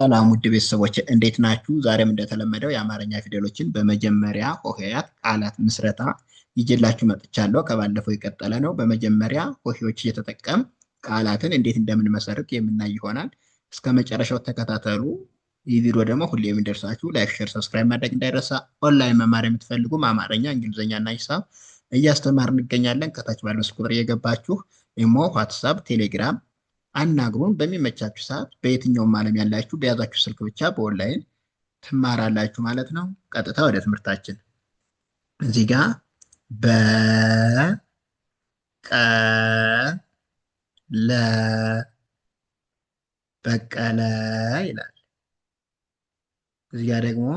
ሰላም ውድ ቤተሰቦች እንዴት ናችሁ? ዛሬም እንደተለመደው የአማርኛ ፊደሎችን በመጀመሪያ ሆሄያት ቃላት ምስረታ ይዤላችሁ መጥቻለሁ። ከባለፈው የቀጠለ ነው። በመጀመሪያ ሆሄዎች እየተጠቀም ቃላትን እንዴት እንደምንመሰርት የምናይ ይሆናል። እስከ መጨረሻው ተከታተሉ። ይህ ቪዲዮ ደግሞ ሁሌ የሚደርሳችሁ ላይክ፣ ሼር፣ ሰብስክራይብ ማድረግ እንዳይረሳ። ኦንላይን መማር የምትፈልጉም አማርኛ፣ እንግሊዝኛ እና ሂሳብ እያስተማር እንገኛለን። ከታች ባለው ስልክ ቁጥር እየገባችሁ ኢሞ፣ ዋትሳፕ፣ ቴሌግራም አናግሩን። በሚመቻችሁ ሰዓት በየትኛውም ዓለም ያላችሁ በያዛችሁ ስልክ ብቻ በኦንላይን ትማራላችሁ ማለት ነው። ቀጥታ ወደ ትምህርታችን እዚህ ጋር በቀለ በቀለ ይላል። እዚህ ጋር ደግሞ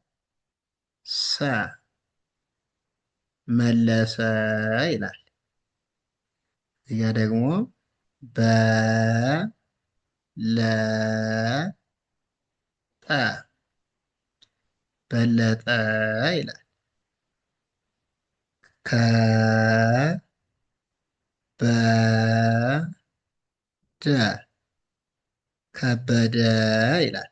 መለሰ መለሰ ይላል። እዚህ ጋር ደግሞ በለጠ በለጠ ይላል። ከበደ ከበደ ይላል።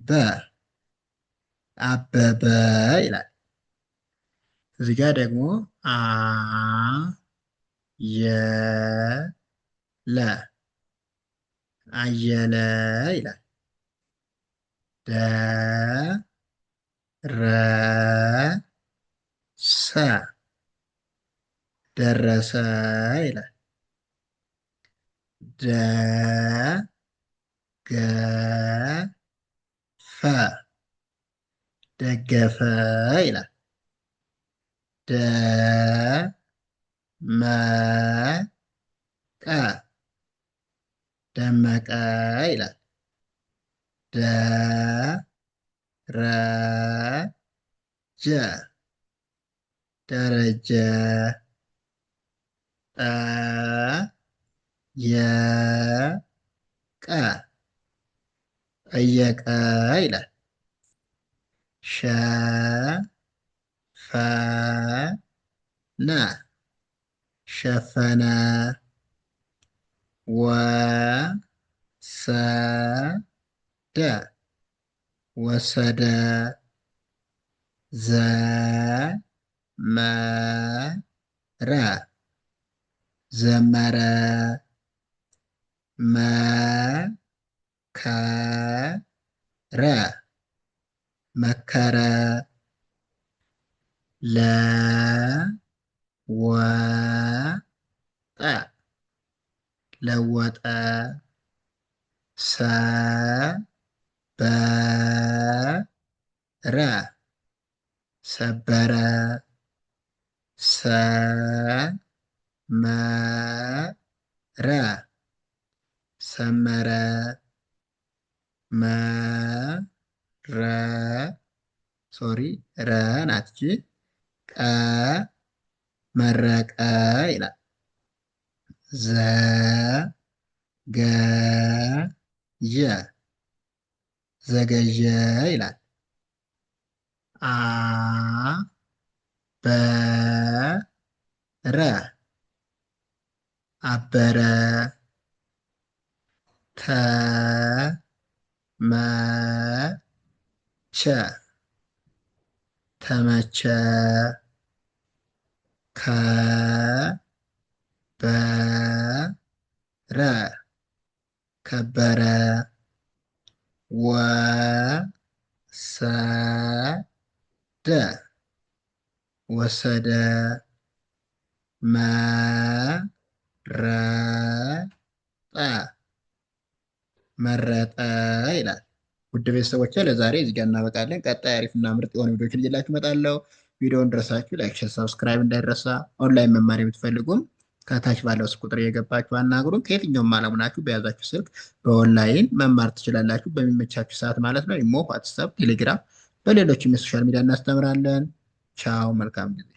አበበ አበበ ይላል። እዚህ ጋር ደግሞ አየለ አየለ ይላል። ደረሰ ደረሰ ይላል። ደገፈ ደገፈ ይላል። ደመቀ ደመቀ ይላል። ደረጀ ደረጀ ጠየቀ ጠየቀ ይላል። ሸፈነ ሸፈነ ወሰደ ወሰደ ዘመረ ዘመረ መከረ መከረ ለወጠ ለወጠ ሰበረ ሰበረ ሰመረ ሰመረ መረ ረ ናት እንጂ ቀ መረቀ ይላል። ዘገየ ዘገየ ይላል። አበረ አበረ ተመቸ ተመቸ ከበረ ከበረ ወሰደ ወሰደ መረጠ መረጠ ይላል። ውድ ቤተሰቦች ለዛሬ እዚህ ጋር እናበቃለን። ቀጣይ አሪፍና ምርጥ የሆነ ቪዲዮችን ይዤላችሁ እመጣለሁ። ቪዲዮውን ድረሳችሁ ላይክ፣ ሼር፣ ሰብስክራይብ እንዳይረሳ። ኦንላይን መማር የምትፈልጉም ከታች ባለው ስልክ ቁጥር እየገባችሁ አናግሩን። ከየትኛውም ዓለም ሆናችሁ በያዛችሁ ስልክ በኦንላይን መማር ትችላላችሁ፣ በሚመቻችሁ ሰዓት ማለት ነው። ኢሞ፣ ዋትሳፕ፣ ቴሌግራም በሌሎችም የሶሻል ሚዲያ እናስተምራለን። ቻው፣ መልካም ጊዜ